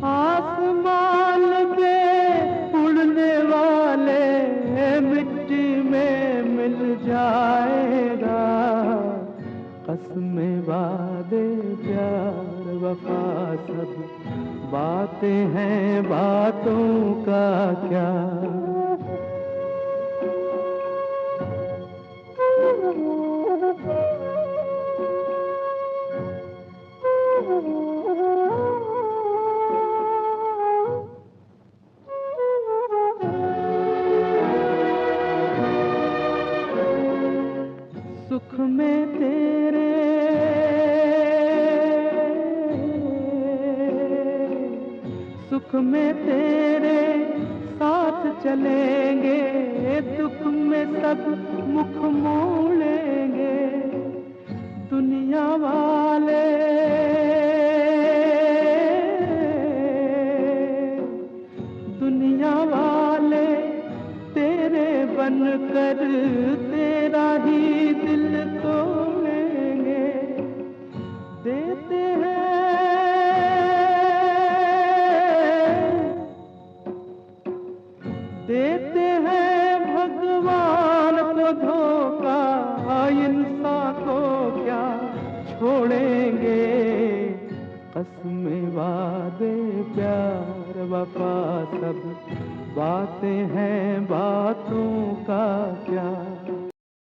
आसमान पे उड़ने वाले मिट्टी में मिल जाएगा। कसमें वादे प्यार वफा सब बातें हैं, बातों का क्या। सुख में तेरे सुख में तेरे साथ चलेंगे, दुख में सब मुख मोड़ेंगे। दुनिया वाले दुनिया वाले तेरे बनकर तेरा ही दिल तोड़ेंगे। देते हैं भगवान को धोखा, इंसान को क्या छोड़ेंगे। कसमें वादे प्यार वफा सब बातें हैं, बातों का